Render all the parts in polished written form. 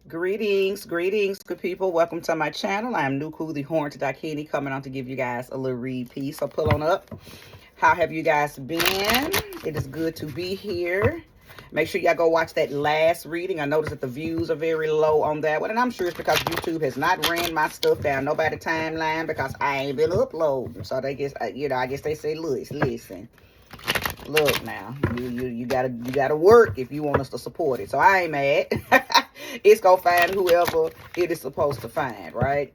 Greetings, good people. Welcome to my channel. I am Nuku, the Horned Dakini, coming on to give you guys a little read piece. So pull on up. How have you guys been? It is good to be here. Make sure y'all go watch that last reading. I noticed that the views are very low on that one, and I'm sure it's because YouTube has not ran my stuff down nobody timeline because I ain't been uploading. So they guess, I guess they say, listen. Look now, you gotta work if you want us to support it. So I ain't mad. It's gonna find whoever it is supposed to find, right?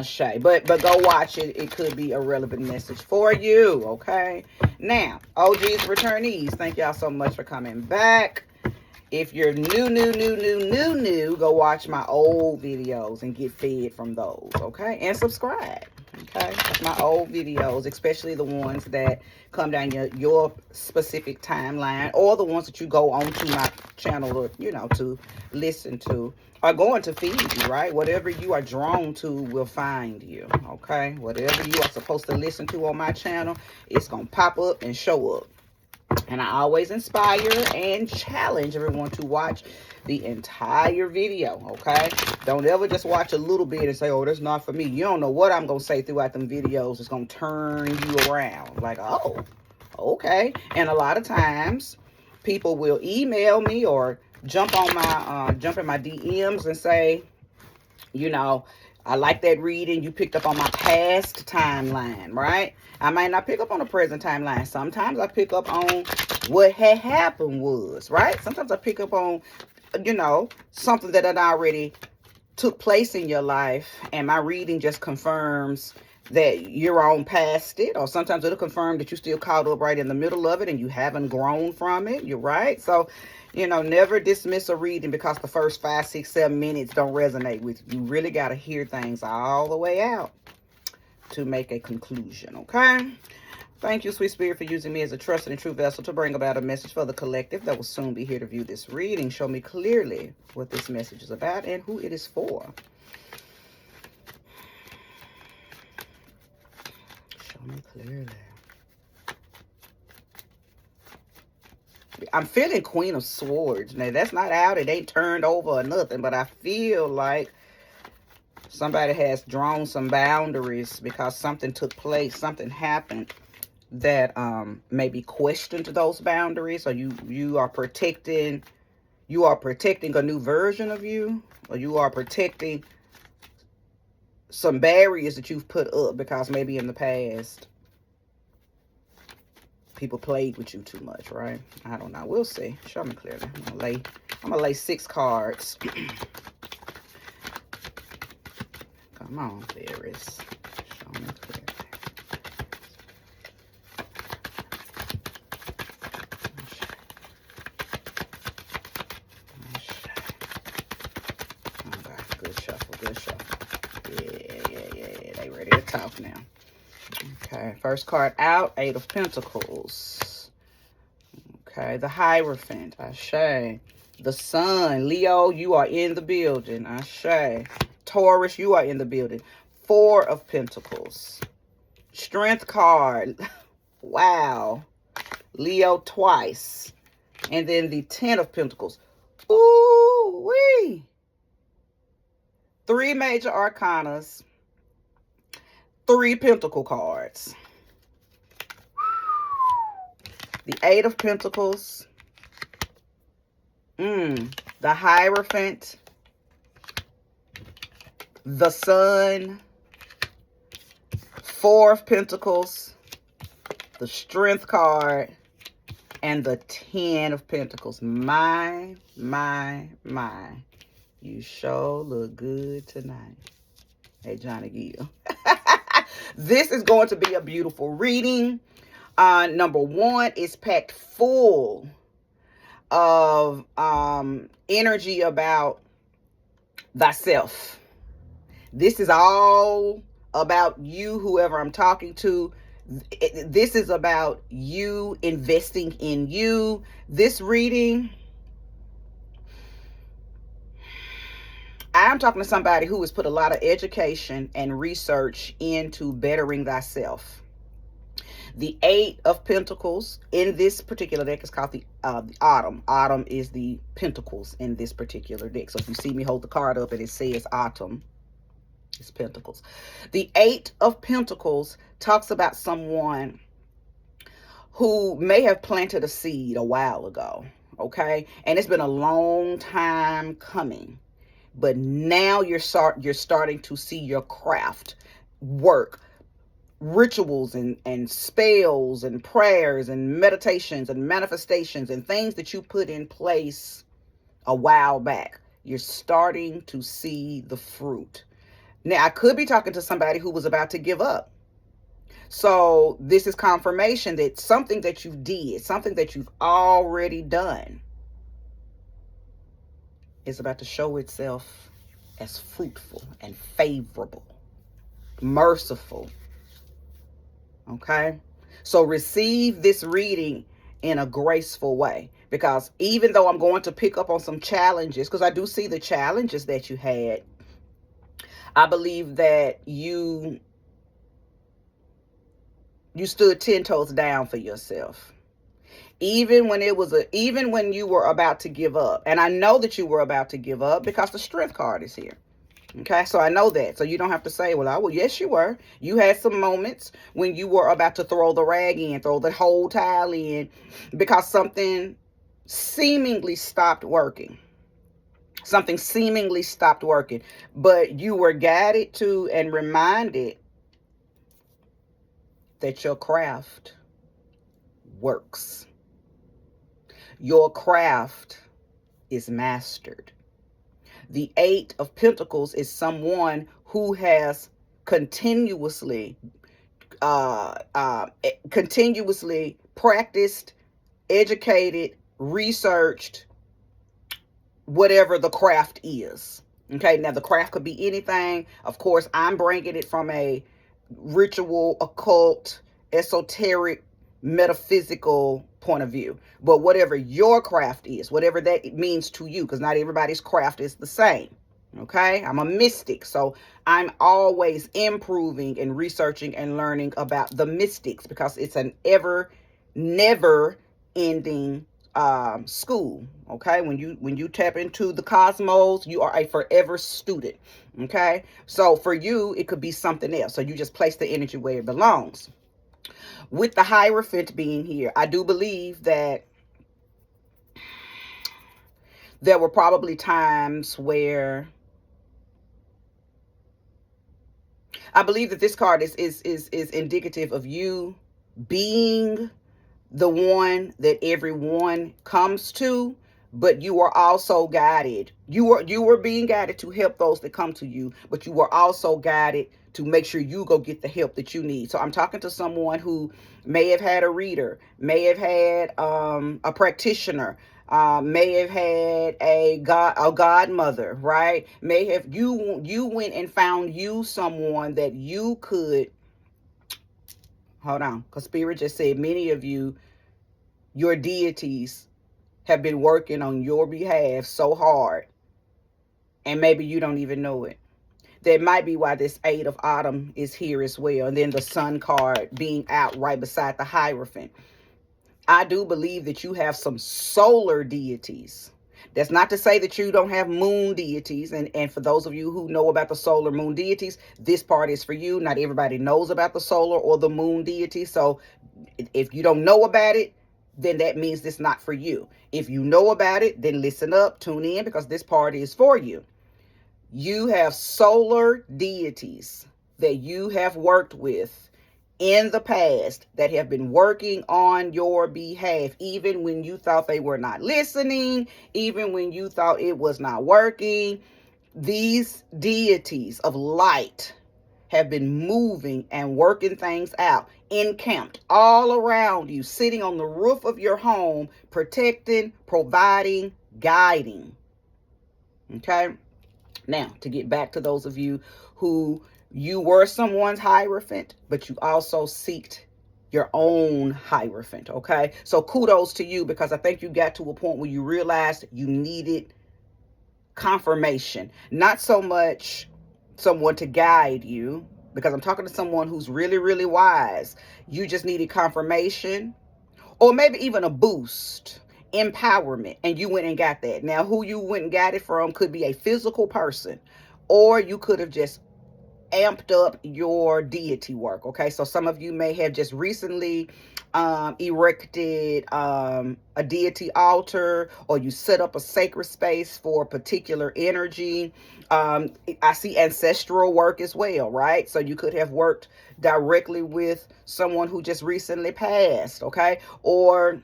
Shay. But go watch it. It could be a relevant message for you. Okay. Now, OGs, returnees, thank y'all so much for coming back. If you're new, go watch my old videos and get fed from those, okay? And subscribe, okay? That's my old videos, especially the ones that come down your specific timeline or the ones that you go onto my channel to listen to are going to feed you, right? Whatever you are drawn to will find you, okay? Whatever you are supposed to listen to on my channel, it's going to pop up and show up. And I always inspire and challenge everyone to watch the entire video, okay? Don't ever just watch a little bit and say, oh, that's not for me. You don't know what I'm going to say throughout them videos. It's going to turn you around. Like, oh, okay. And a lot of times, people will email me or jump in my DMs and say, I like that reading. You picked up on my past timeline, right? I might not pick up on the present timeline. Sometimes I pick up on what had happened was, right? Sometimes I pick up on, something that had already took place in your life, and my reading just confirms that you're on past it, or sometimes it'll confirm that you're still caught up right in the middle of it and you haven't grown from it. You're right. So, never dismiss a reading because the first 5, 6, 7 minutes don't resonate with you. You really got to hear things all the way out to make a conclusion, okay? Thank you, Sweet Spirit, for using me as a trusted and true vessel to bring about a message for the collective that will soon be here to view this reading. Show me clearly what this message is about and who it is for. Show me clearly. I'm feeling Queen of Swords. Now, that's not out. It ain't turned over or nothing, but I feel like somebody has drawn some boundaries because something took place, something happened that maybe questioned those boundaries, or you are protecting a new version of you, or you are protecting some barriers that you've put up because maybe in the past people played with you too much, right? I don't know. We'll see. Show me clearly. I'm gonna lay 6 cards. Come on, Fairies. Show me clearly. Good shuffle. Yeah. They ready to talk now. Okay, first card out, 8 of Pentacles. Okay, the Hierophant, Ashe. The Sun, Leo, you are in the building, Ashe. Taurus, you are in the building. 4 of Pentacles. Strength card, wow. Leo twice. And then the 10 of Pentacles. Ooh-wee. 3 major arcanas. 3 pentacle cards. The 8 of Pentacles. The Hierophant. The Sun. 4 of Pentacles. The Strength card. And the 10 of Pentacles. My. You sure look good tonight. Hey, Johnny Gill. This is going to be a beautiful reading. Number 1 is packed full of energy about thyself. This is all about you, whoever I'm talking to. This is about you investing in you. This reading, I'm talking to somebody who has put a lot of education and research into bettering thyself. The Eight of Pentacles in this particular deck is called the Autumn. Autumn is the Pentacles in this particular deck. So if you see me hold the card up and it says Autumn, it's Pentacles. The Eight of Pentacles talks about someone who may have planted a seed a while ago, okay? And it's been a long time coming. But now you're starting to see your craft work. Rituals and spells and prayers and meditations and manifestations and things that you put in place a while back. You're starting to see the fruit. Now, I could be talking to somebody who was about to give up. So this is confirmation that something that you did, something that you've already done, is about to show itself as fruitful and favorable, merciful. Okay? So receive this reading in a graceful way, because even though I'm going to pick up on some challenges, because I do see the challenges that you had, I believe that you stood 10 toes down for yourself. Even when you were about to give up. And I know that you were about to give up because the Strength card is here. Okay, so I know that. So you don't have to say, well, yes, you were. You had some moments when you were about to throw the rag in, throw the whole towel in, because something seemingly stopped working. Something seemingly stopped working. But you were guided to and reminded that your craft works. Your craft is mastered. The Eight of Pentacles is someone who has continuously practiced, educated, researched whatever the craft is. Okay, now the craft could be anything. Of course, I'm bringing it from a ritual, occult, esoteric, metaphysical point of view. But whatever your craft is, whatever that means to you, because not everybody's craft is the same. Okay, I'm a mystic, so I'm always improving and researching and learning about the mystics, because it's an never ending school. Okay, when you tap into the cosmos, you are a forever student. Okay, so for you it could be something else, so you just place the energy where it belongs. With the Hierophant being here, I do believe that there were probably times where I believe that this card is indicative of you being the one that everyone comes to, but you are also guided. You were being guided to help those that come to you, but you were also guided to make sure you go get the help that you need. So I'm talking to someone who may have had a reader, may have had a practitioner, may have had a godmother, right? May have you went and found you someone that you could, hold on, because Spirit just said many of you, your deities have been working on your behalf so hard, and maybe you don't even know it. That might be why this Eight of Autumn is here as well. And then the Sun card being out right beside the Hierophant. I do believe that you have some solar deities. That's not to say that you don't have moon deities. And for those of you who know about the solar moon deities, this part is for you. Not everybody knows about the solar or the moon deities. So if you don't know about it, then that means it's not for you. If you know about it, then listen up, tune in, because this part is for you. You have solar deities that you have worked with in the past that have been working on your behalf, even when you thought they were not listening, even when you thought it was not working. These deities of light have been moving and working things out, encamped all around you, sitting on the roof of your home, protecting, providing, guiding. Okay? Now, to get back to those of you who you were someone's Hierophant, but you also seeked your own Hierophant, okay? So kudos to you, because I think you got to a point where you realized you needed confirmation. Not so much someone to guide you, because I'm talking to someone who's really, really wise. You just needed confirmation or maybe even a boost, empowerment, and you went and got that. Now, who you went and got it from could be a physical person, or you could have just amped up your deity work. Okay, so some of you may have just recently erected a deity altar, or you set up a sacred space for a particular energy. I see ancestral work as well, right? So you could have worked directly with someone who just recently passed, okay, or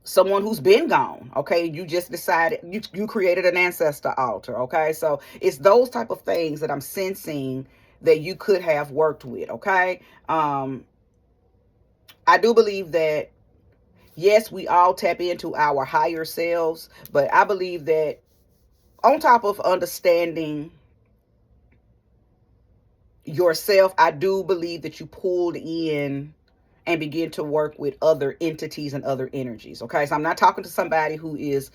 someone who's been gone. Okay, you just decided you created an ancestor altar. Okay, so it's those type of things that I'm sensing that you could have worked with. Okay, I do believe that yes, we all tap into our higher selves, but I believe that on top of understanding yourself, I do believe that you pulled in and begin to work with other entities and other energies. Okay, so I'm not talking to somebody who is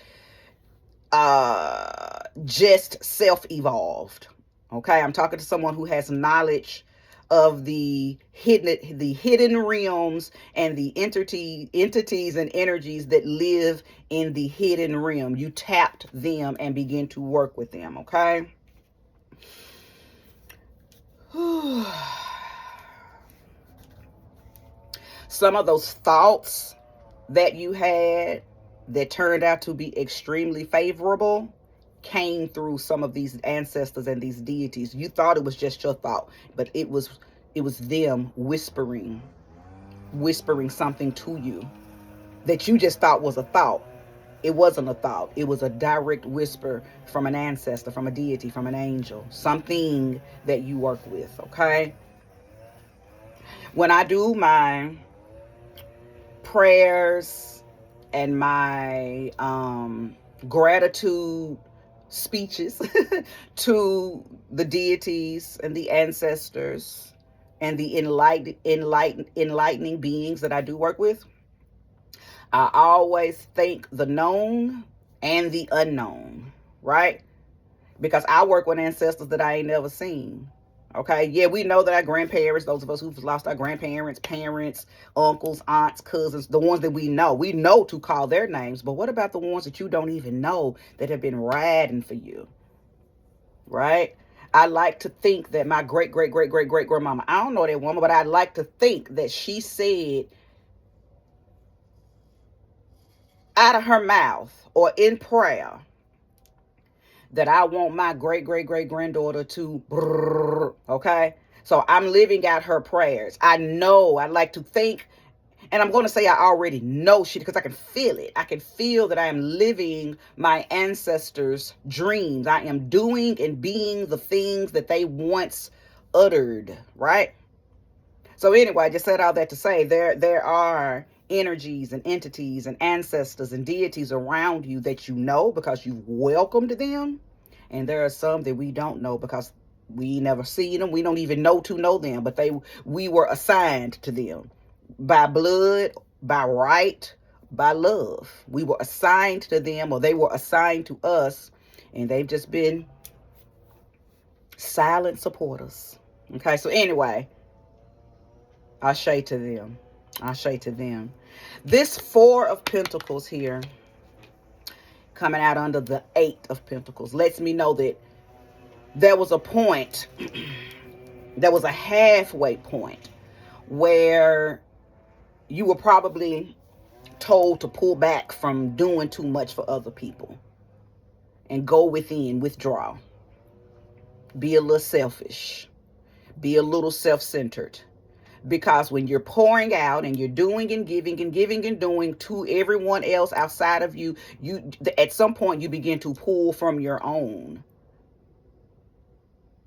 just self-evolved. Okay, I'm talking to someone who has knowledge of the hidden realms and the entities and energies that live in the hidden realm. You tapped them and begin to work with them. Okay. Some of those thoughts that you had that turned out to be extremely favorable came through some of these ancestors and these deities. You thought it was just your thought, but it was them whispering something to you that you just thought was a thought. It wasn't a thought. It was a direct whisper from an ancestor, from a deity, from an angel, something that you work with. Okay, when I do my prayers and my gratitude speeches to the deities and the ancestors and the enlightening beings that I do work with, I always thank the known and the unknown, right? Because I work with ancestors that I ain't never seen. Okay, yeah, we know that our grandparents, those of us who've lost our grandparents, parents, uncles, aunts, cousins, the ones that we know to call their names. But what about the ones that you don't even know that have been riding for you, right? I like to think that my great grandmama, I don't know that woman, but I like to think that she said out of her mouth or in prayer that I want my great granddaughter to brrr, okay? So I'm living out her prayers. I know, I like to think, and I'm going to say I already know shit because I can feel it. I can feel that I am living my ancestors' dreams. I am doing and being the things that they once uttered, right? So anyway, I just said all that to say there are energies and entities and ancestors and deities around you that you know because you've welcomed them. And there are some that we don't know because we never seen them. We don't even know to know them, but we were assigned to them by blood, by right, by love. We were assigned to them, or they were assigned to us, and they've just been silent supporters. Okay, so anyway, Ashe to them. Ashe to them. This Four of Pentacles here, coming out under the Eight of Pentacles, lets me know that there was a point, there was a halfway point where you were probably told to pull back from doing too much for other people and go within, withdraw. Be a little selfish. Be a little self-centered. Because when you're pouring out and you're doing and giving and giving and doing to everyone else outside of you, at some point you begin to pull from your own.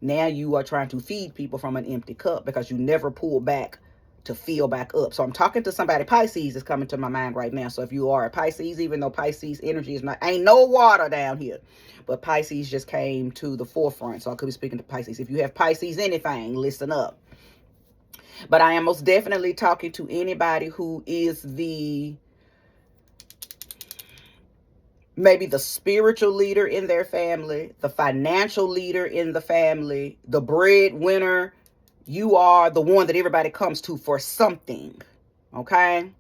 Now you are trying to feed people from an empty cup because you never pull back to fill back up. So I'm talking to somebody. Pisces is coming to my mind right now. So if you are a Pisces, even though Pisces energy is not, ain't no water down here, but Pisces just came to the forefront. So I could be speaking to Pisces. If you have Pisces anything, listen up. But I am most definitely talking to anybody who is maybe the spiritual leader in their family, the financial leader in the family, the breadwinner, You are the one that everybody comes to for something. Okay?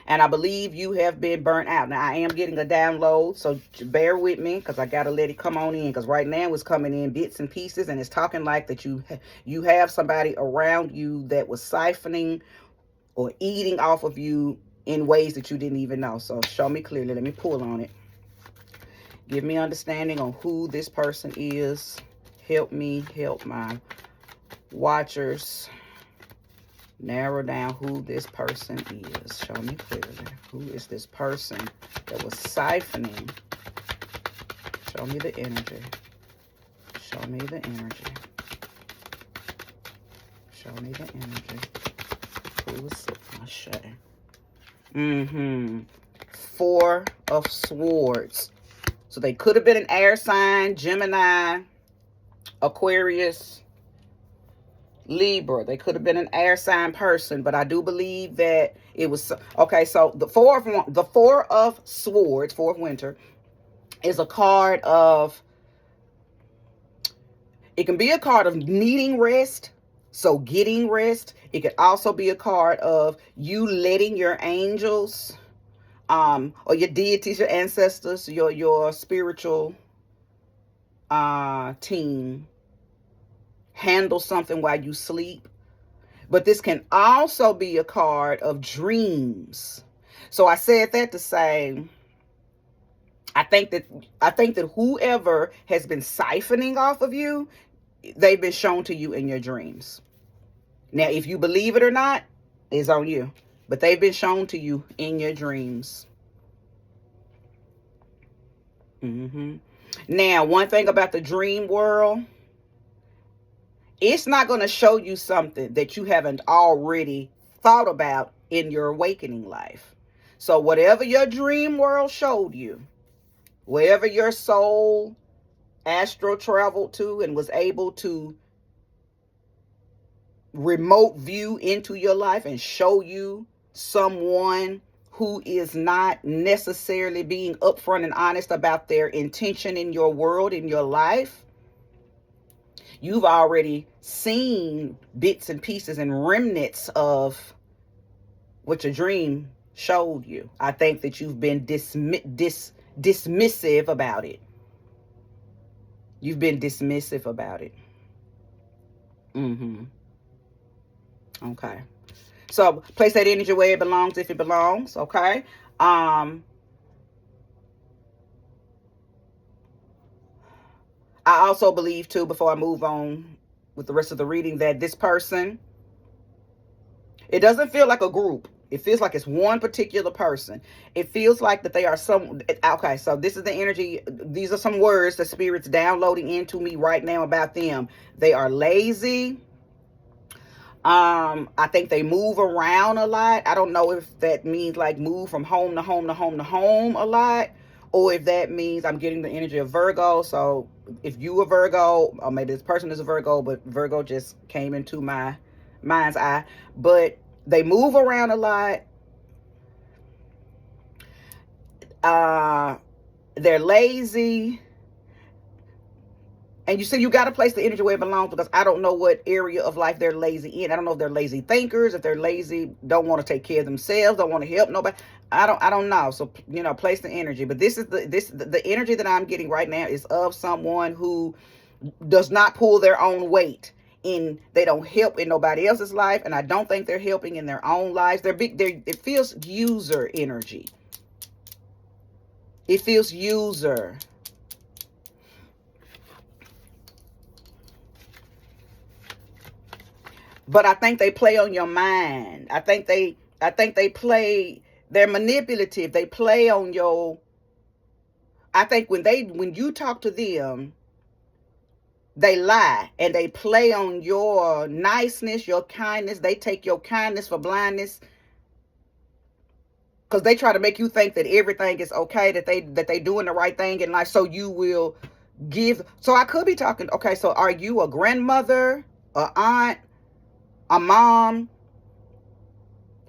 And I believe you have been burnt out. Now, I am getting a download, so bear with me because I got to let it come on in, because right now it's coming in bits and pieces, and it's talking like that you have somebody around you that was siphoning or eating off of you in ways that you didn't even know. So show me clearly. Let me pull on it. Give me understanding on who this person is. Help me help my watchers narrow down who this person is. Show me clearly. Who is this person that was siphoning? Show me the energy. Show me the energy. Show me the energy. Who is it? I'll show you. Four of Swords. So they could have been an air sign, Gemini, Aquarius, Libra. They could have been an air sign person, but I do believe that it was okay. So the four of Swords, Four of Winter, is a card of. It can be a card of needing rest, so getting rest. It could also be a card of you letting your angels, or your deities, your ancestors, your spiritual team handle something while you sleep. But this can also be a card of dreams. So I said that to say, I think that whoever has been siphoning off of you, they've been shown to you in your dreams. Now, if you believe it or not, it's on you. But they've been shown to you in your dreams. Now, one thing about the dream world, it's not going to show you something that you haven't already thought about in your awakening life. So whatever your dream world showed you, wherever your soul astral traveled to and was able to remote view into your life and show you someone who is not necessarily being upfront and honest about their intention in your world, in your life, you've already seen bits and pieces and remnants of what your dream showed you. I think that you've been dismissive about it. You've been dismissive about it. Okay. So place that energy where it belongs, if it belongs. Okay. I also believe too, before I move on with the rest of the reading, that this person, it doesn't feel like a group. It feels like it's one particular person. It feels like that they are some. Okay, so this is the energy. These are some words that Spirit's downloading into me right now about them. They are lazy. I think they move around a lot. I don't know if that means like move from home to home to home to home a lot, or if that means I'm getting the energy of Virgo. So if you are Virgo, or maybe this person is a Virgo, but Virgo just came into my mind's eye. But they move around a lot. They're lazy. And you see, you got to place the energy where it belongs, because I don't know what area of life they're lazy in. I don't know if they're lazy thinkers, if they're lazy, don't want to take care of themselves, don't want to help nobody. I don't know. So, place the energy. But this is the energy that I'm getting right now is of someone who does not pull their own weight. They don't help in nobody else's life, and I don't think they're helping in their own lives. It feels user energy. It feels user. But I think they play on your mind. I think they play, they're manipulative. They play on your, I think when you talk to them, they lie and they play on your niceness, your kindness. They take your kindness for blindness, because they try to make you think that everything is okay, that they doing the right thing in life, so you will give. So I could be talking, okay, so are you a grandmother, a aunt, a mom,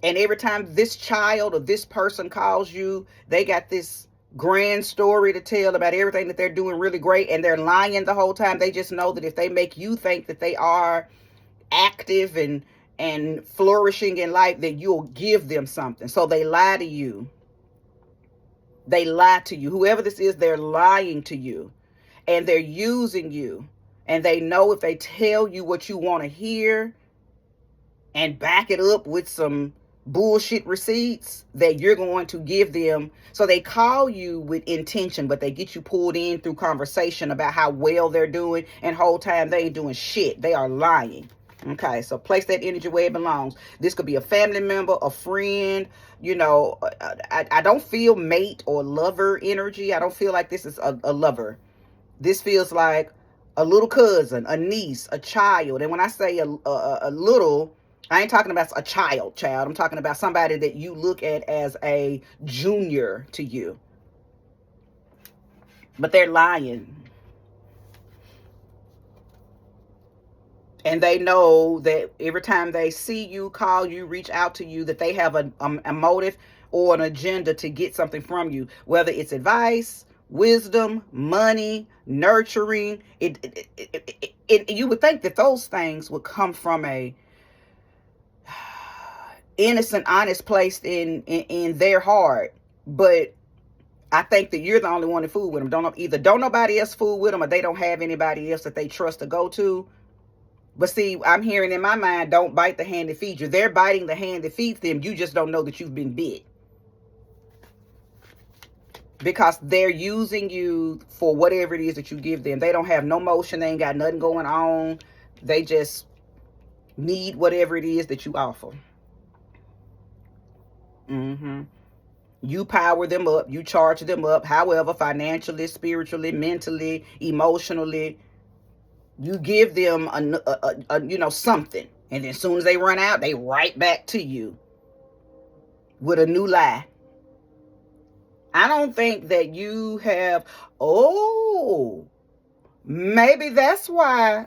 and every time this child or this person calls you, they got this grand story to tell about everything that they're doing really great, and they're lying the whole time. They just know that if they make you think that they are active and flourishing in life, that you'll give them something. So they lie to you. They lie to you. Whoever this is, they're lying to you. And they're using you. And they know if they tell you what you want to hear and back it up with some bullshit receipts, that you're going to give them. So they call you with intention, but they get you pulled in through conversation about how well they're doing, and whole time they ain't doing shit. They are lying. Okay, so place that energy where it belongs. This could be a family member, a friend. You know, I don't feel mate or lover energy. I don't feel like this is a lover. This feels like a little cousin, a niece, a child. And when I say a little, I ain't talking about a child. I'm talking about somebody that you look at as a junior to you. But they're lying. And they know that every time they see you, call you, reach out to you, that they have a motive or an agenda to get something from you. Whether it's advice, wisdom, money, nurturing. You would think that those things would come from a innocent, honest place in their heart. But I think that you're the only one to fool with them. Don't nobody else fool with them, or they don't have anybody else that they trust to go to. But see, I'm hearing in my mind, don't bite the hand that feeds you. They're biting the hand that feeds them. You just don't know that you've been bit. Because they're using you for whatever it is that you give them. They don't have no motion. They ain't got nothing going on. They just need whatever it is that you offer. You power them up. You charge them up. However, financially, spiritually, mentally, emotionally, you give them something. And then as soon as they run out, they right back to you with a new lie. I don't think that you have, maybe that's why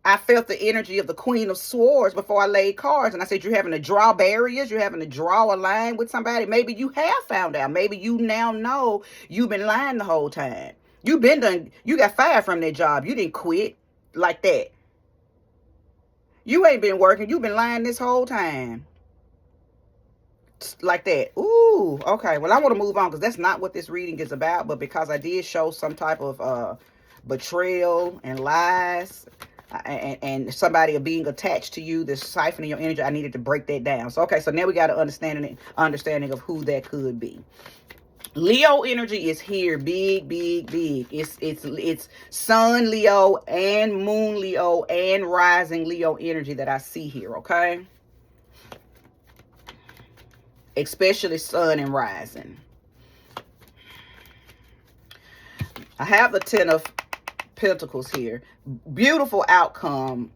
I felt the energy of the Queen of Swords before I laid cards. And I said, you're having to draw barriers. You're having to draw a line with somebody. Maybe you have found out. Maybe you now know you've been lying the whole time. You got fired from that job. You didn't quit like that. You ain't been working. You've been lying this whole time. Like that. Ooh, okay. Well, I want to move on because that's not what this reading is about. But because I did show some type of betrayal and lies, and somebody being attached to you, this siphoning your energy, I needed to break that down. So, okay, so now we got an understanding of who that could be. Leo energy is here, big. It's Sun Leo and Moon Leo and Rising Leo energy that I see here, okay? Especially Sun and Rising. I have the Ten of Pentacles here. Beautiful outcome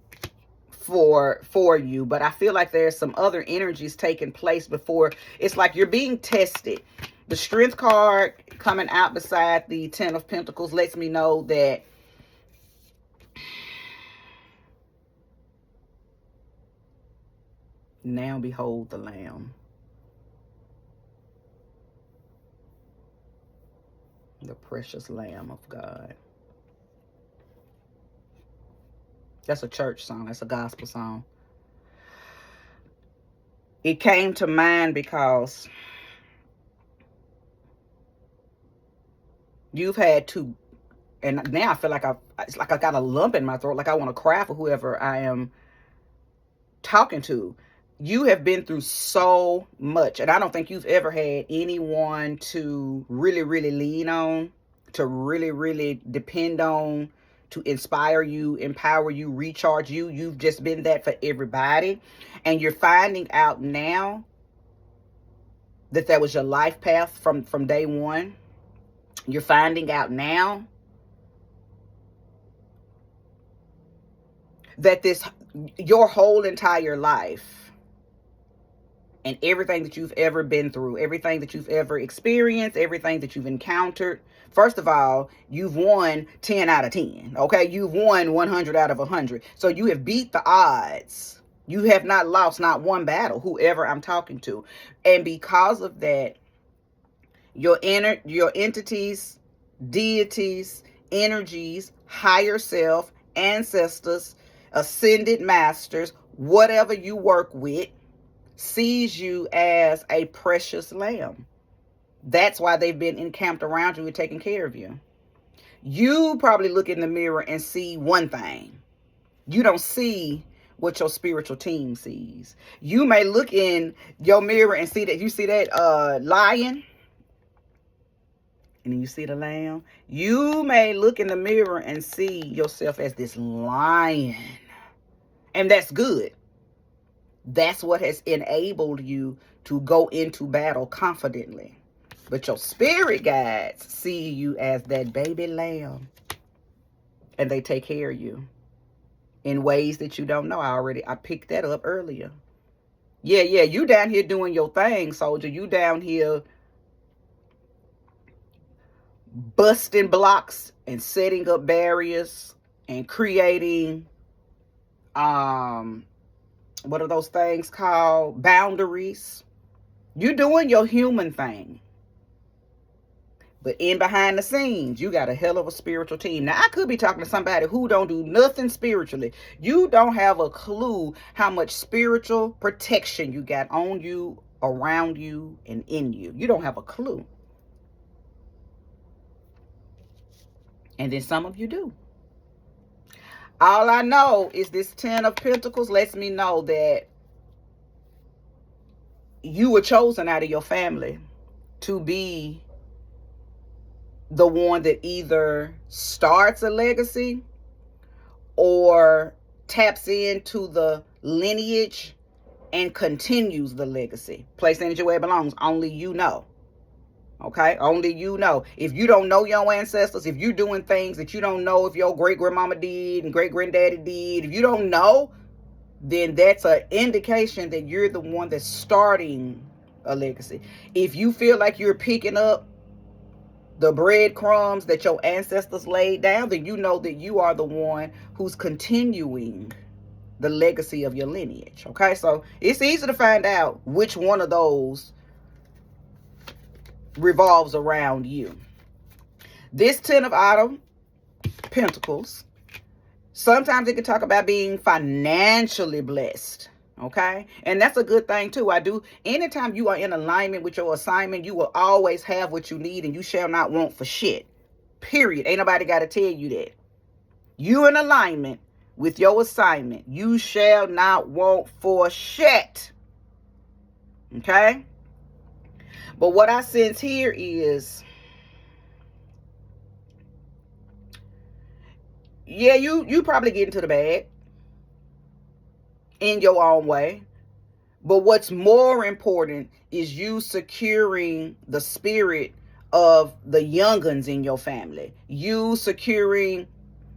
for you, but I feel like there's some other energies taking place before. It's like you're being tested. The Strength card coming out beside the Ten of Pentacles lets me know that now behold the Lamb. The precious Lamb of God. That's a church song. That's a gospel song. It came to mind because you've had to, and now I feel like it's like I got a lump in my throat, like I want to cry for whoever I am talking to. You have been through so much, and I don't think you've ever had anyone to really, really lean on, to really, really depend on, to inspire you, empower you, recharge you. You've just been that for everybody, and you're finding out now that was your life path from day one. You're finding out now that your whole entire life and everything that you've ever been through, everything that you've ever experienced, everything that you've encountered, first of all, you've won 10 out of 10, okay? You've won 100 out of 100. So you have beat the odds. You have not lost not one battle, whoever I'm talking to. And because of that, your entities, deities, energies, higher self, ancestors, ascended masters, whatever you work with, sees you as a precious lamb. That's why they've been encamped around you and taking care of you. You probably look in the mirror and see one thing. You don't see what your spiritual team sees. You may look in your mirror and see that lion, and then you see the lamb. You may look in the mirror and see yourself as this lion. And that's good. That's what has enabled you to go into battle confidently. But your spirit guides see you as that baby lamb. And they take care of you in ways that you don't know. I picked that up earlier. Yeah, you down here doing your thing, soldier. You down here busting blocks and setting up barriers and creating what are those things called? Boundaries. You doing your human thing. But in behind the scenes, you got a hell of a spiritual team. Now, I could be talking to somebody who don't do nothing spiritually. You don't have a clue how much spiritual protection you got on you, around you, and in you. You don't have a clue. And then some of you do. All I know is this 10 of Pentacles lets me know that you were chosen out of your family to be the one that either starts a legacy or taps into the lineage and continues the legacy. Place energy where it belongs. Only you know. Okay? Only you know. If you don't know your ancestors, if you're doing things that you don't know if your great-grandmama did and great-granddaddy did, if you don't know, then that's an indication that you're the one that's starting a legacy. If you feel like you're picking up the breadcrumbs that your ancestors laid down, then you know that you are the one who's continuing the legacy of your lineage. Okay? So it's easy to find out which one of those revolves around you. This 10 of Pentacles, sometimes it can talk about being financially blessed. Okay? And that's a good thing too. Anytime you are in alignment with your assignment, you will always have what you need and you shall not want for shit. Period. Ain't nobody got to tell you that. You in alignment with your assignment, you shall not want for shit. Okay? But what I sense here is, yeah, you probably get into the bag in your own way. But what's more important is you securing the spirit of the young'uns in your family. You securing,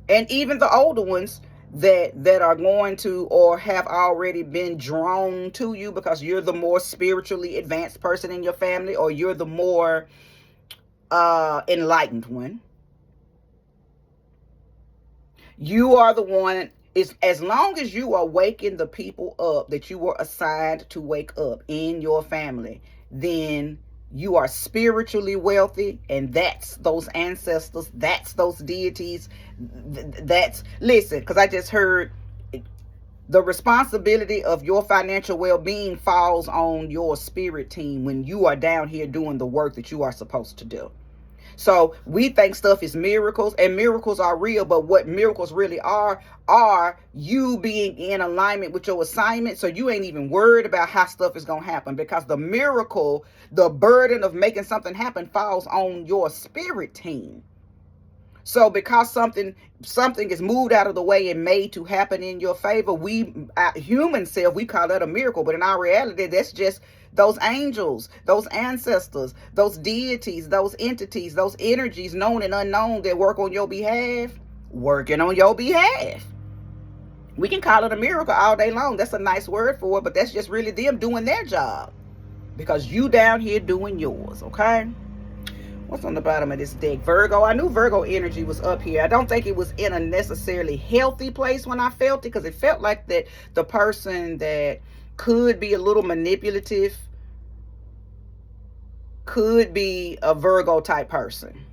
and even the older ones that are going to or have already been drawn to you because you're the more spiritually advanced person in your family, or you're the more enlightened one. You are the one, as long as you are waking the people up that you were assigned to wake up in your family, then you are spiritually wealthy, and that's those ancestors, that's those deities, listen, because I just heard the responsibility of your financial well-being falls on your spirit team when you are down here doing the work that you are supposed to do. So we think stuff is miracles, and miracles are real, but what miracles really are you being in alignment with your assignment, so you ain't even worried about how stuff is going to happen, because the miracle, the burden of making something happen falls on your spirit team. So because something is moved out of the way and made to happen in your favor, human self, we call that a miracle, but in our reality, that's just those angels, those ancestors, those deities, those entities, those energies known and unknown that work on your behalf, working on your behalf. We can call it a miracle all day long. That's a nice word for it, but that's just really them doing their job, because you down here doing yours. Okay? What's on the bottom of this deck? Virgo. I knew Virgo energy was up here. I don't think it was in a necessarily healthy place when I felt it, because it felt like that the person that could be a little manipulative could be a Virgo type person.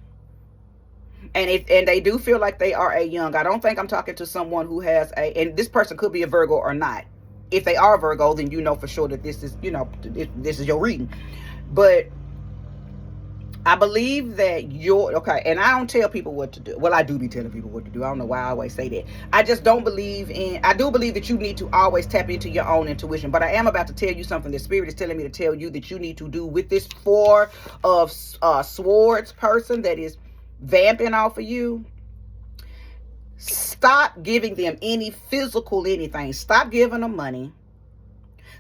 And they do feel like they are a young. I don't think I'm talking to someone who has a, and this person could be a Virgo or not. If they are Virgo, then you know for sure that this is, this is your reading. But I believe that okay, and I don't tell people what to do. Well, I do be telling people what to do. I don't know why I always say that. I just don't believe I do believe that you need to always tap into your own intuition. But I am about to tell you something. The Spirit is telling me to tell you that you need to do with this Four of Swords person that is vamping off of you. Stop giving them any physical anything. Stop giving them money.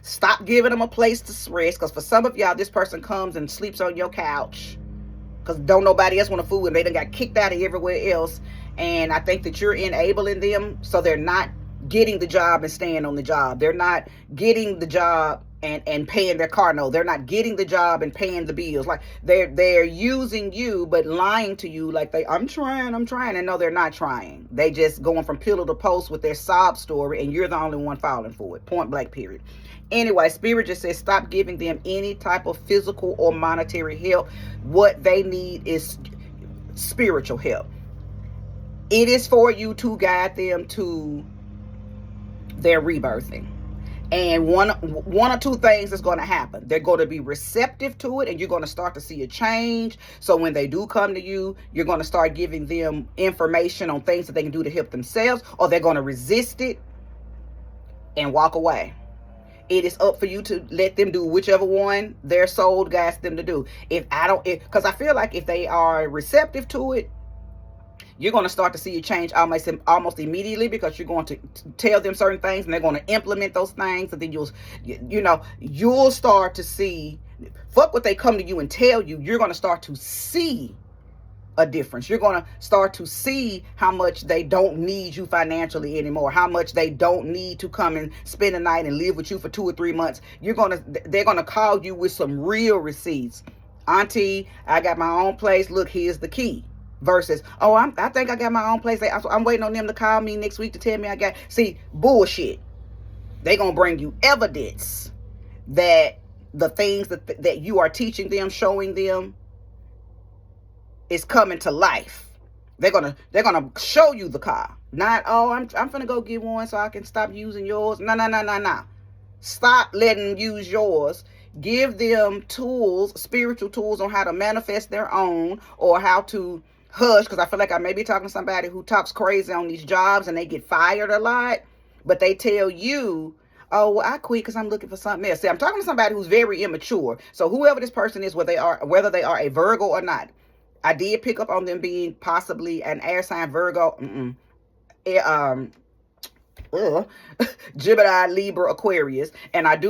Stop giving them a place to rest. Because for some of y'all, this person comes and sleeps on your couch. Because don't nobody else want to fool them. They done got kicked out of everywhere else. And I think that you're enabling them so they're not getting the job and staying on the job. They're not getting the job and paying their car note. They're not getting the job and paying the bills. Like they're using you but lying to you like I'm trying. And no, they're not trying. They just going from pillar to post with their sob story, and you're the only one falling for it. Point blank, period. Anyway, Spirit just says stop giving them any type of physical or monetary help. What they need is spiritual help. It is for you to guide them to their rebirthing. And one or two things is going to happen. They're going to be receptive to it, and you're going to start to see a change. So when they do come to you, you're going to start giving them information on things that they can do to help themselves, or they're going to resist it and walk away. It is up for you to let them do whichever one their soul guides them to do. Because I feel like if they are receptive to it, you're going to start to see a change almost immediately, because you're going to tell them certain things and they're going to implement those things. And then you'll start to see, fuck what they come to you and tell you. You're going to start to see a difference. You're going to start to see how much they don't need you financially anymore, how much they don't need to come and spend a night and live with you for 2 or 3 months. They're going to call you with some real receipts. Auntie, I got my own place. Look, here's the key. Versus, I think I got my own place. I'm waiting on them to call me next week to tell me I got. See, bullshit. They gonna bring you evidence that the things that you are teaching them, showing them, is coming to life. They're gonna show you the car. Not, I'm finna go get one so I can stop using yours. No. Stop letting them use yours. Give them tools, spiritual tools on how to manifest their own, or how to hush, because I feel like I may be talking to somebody who talks crazy on these jobs and they get fired a lot, but they tell you, I quit because I'm looking for something else. See, I'm talking to somebody who's very immature. So whoever this person is, whether they are a Virgo or not, I did pick up on them being possibly an air sign Virgo. Gemini, Libra, Aquarius. And I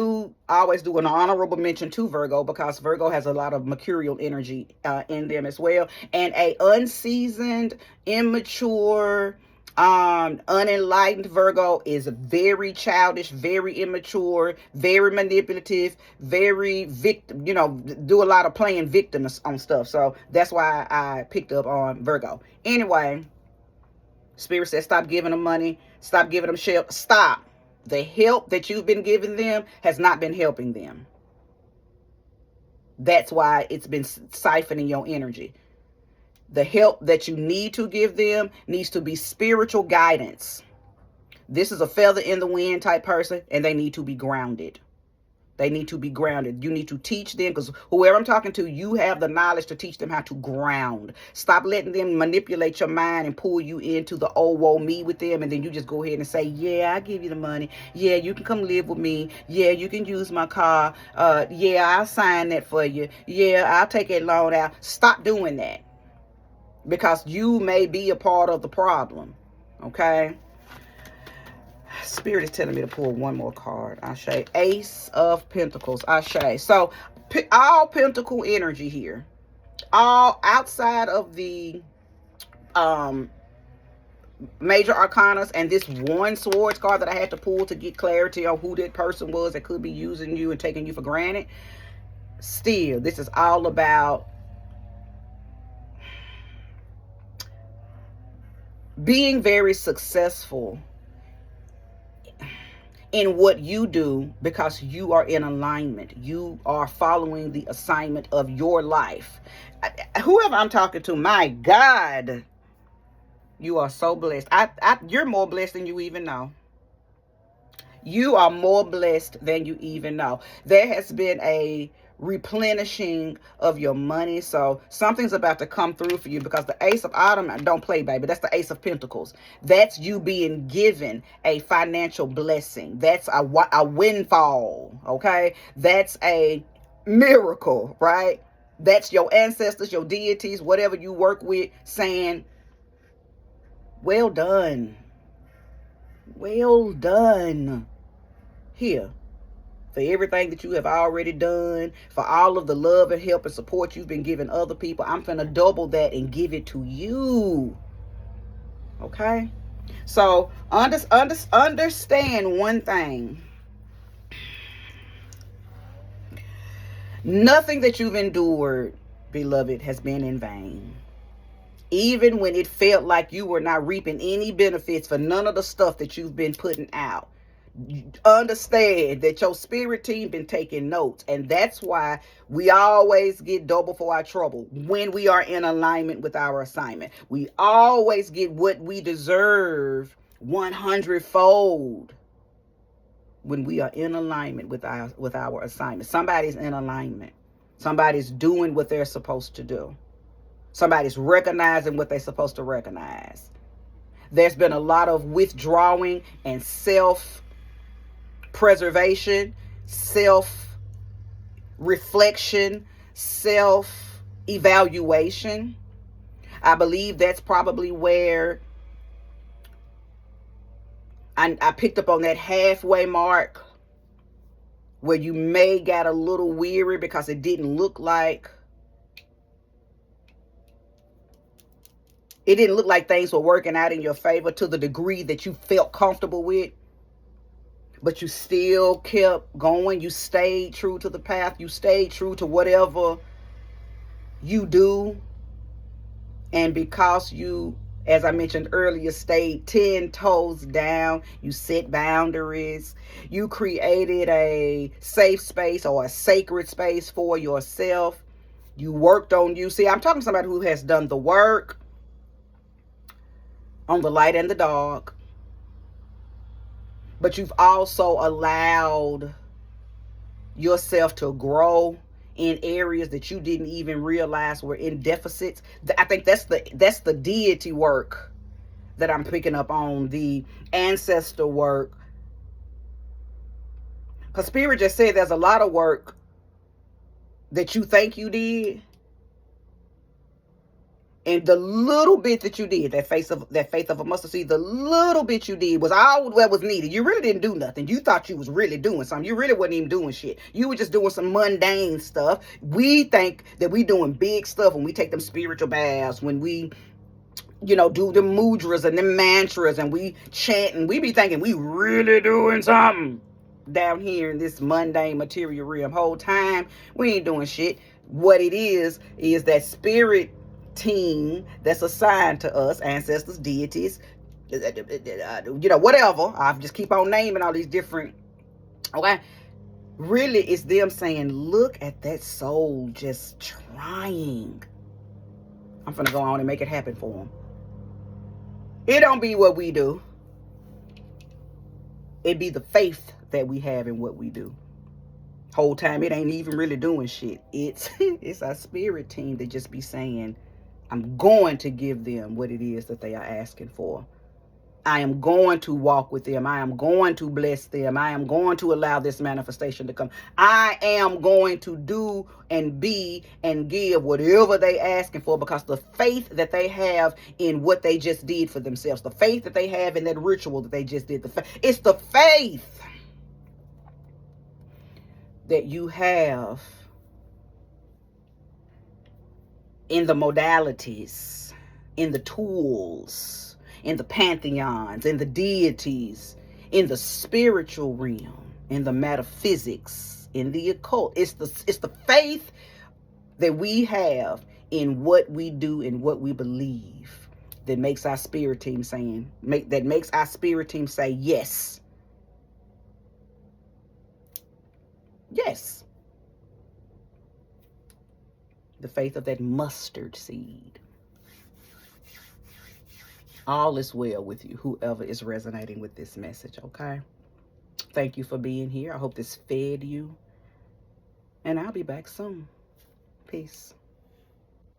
always do an honorable mention to Virgo, because Virgo has a lot of mercurial energy in them as well. And a unseasoned, immature, unenlightened Virgo is very childish, very immature, very manipulative, very victim, do a lot of playing victim on stuff. So that's why I picked up on Virgo. Anyway, Spirit says stop giving them money. Stop giving them shit. Stop. The help that you've been giving them has not been helping them. That's why it's been siphoning your energy. The help that you need to give them needs to be spiritual guidance. This is a feather in the wind type person, and they need to be grounded. They need to be grounded. You need to teach them, because whoever I'm talking to, you have the knowledge to teach them how to ground. Stop letting them manipulate your mind and pull you into the woe me with them, and then you just go ahead and say, yeah, I'll give you the money. Yeah, you can come live with me. Yeah, you can use my car. Yeah, I'll sign that for you. Yeah, I'll take that loan out. Stop doing that, because you may be a part of the problem. Okay? Spirit is telling me to pull one more card. Ashe. Ace of Pentacles. Ashe. So, all pentacle energy here. All outside of the major arcanas and this one swords card that I had to pull to get clarity on who that person was that could be using you and taking you for granted. Still, this is all about being very successful in what you do, because you are in alignment. You are following the assignment of your life. Whoever I'm talking to, my God, You are so blessed. You're more blessed than you even know. You are more blessed than you even know. There has been a replenishing of your money. So something's about to come through for you, because the Ace of Autumn, don't play, baby. That's the Ace of Pentacles. That's you being given a financial blessing. That's a windfall, okay? That's a miracle, right? That's your ancestors, your deities, whatever you work with, saying, well done. Well done. Here, for everything that you have already done, for all of the love and help and support you've been giving other people, I'm finna double that and give it to you. Okay? So, understand one thing. Nothing that you've endured, beloved, has been in vain. Even when it felt like you were not reaping any benefits for none of the stuff that you've been putting out, understand that your spirit team been taking notes, and that's why we always get double for our trouble when we are in alignment with our assignment. We always get what we deserve 100-fold when we are in alignment with our assignment. Somebody's in alignment. Somebody's doing what they're supposed to do. Somebody's recognizing what they're supposed to recognize. There's been a lot of withdrawing and self-preservation, self-reflection, self-evaluation. I believe that's probably where I picked up on that halfway mark, where you may got a little weary because it didn't look like things were working out in your favor to the degree that you felt comfortable with. But you still kept going. You stayed true to the path. You stayed true to whatever you do. And because you, as I mentioned earlier, stayed 10 toes down, you set boundaries, you created a safe space or a sacred space for yourself. You worked on you. See, I'm talking to somebody who has done the work on the light and the dark. But you've also allowed yourself to grow in areas that you didn't even realize were in deficits. I think that's the deity work that I'm picking up on, the ancestor work. Because Spirit just said there's a lot of work that you think you did, and the little bit that you did, that faith of a mustard seed, the little bit you did was all that was needed. You really didn't do nothing. You thought you was really doing something. You really wasn't even doing shit. You were just doing some mundane stuff. We think that we doing big stuff when we take them spiritual baths, when we, do the mudras and the mantras, and we chant, and we be thinking we really doing something down here in this mundane material realm. Whole time we ain't doing shit. What it is that spirit team that's assigned to us, ancestors, deities, whatever. I just keep on naming all these different, okay? Really, it's them saying, look at that soul just trying. I'm gonna go on and make it happen for them. It don't be what we do. It be the faith that we have in what we do. Whole time it ain't even really doing shit. It's our spirit team that just be saying, I'm going to give them what it is that they are asking for. I am going to walk with them. I am going to bless them. I am going to allow this manifestation to come. I am going to do and be and give whatever they asking for, because the faith that they have in what they just did for themselves, the faith that they have in that ritual that they just did, it's the faith that you have in the modalities, in the tools, in the pantheons, in the deities, in the spiritual realm, in the metaphysics, in the occult. It's the faith that we have in what we do and what we believe that makes our spirit team say yes. Yes. The faith of that mustard seed. All is well with you, whoever is resonating with this message, okay? Thank you for being here. I hope this fed you. And I'll be back soon. Peace.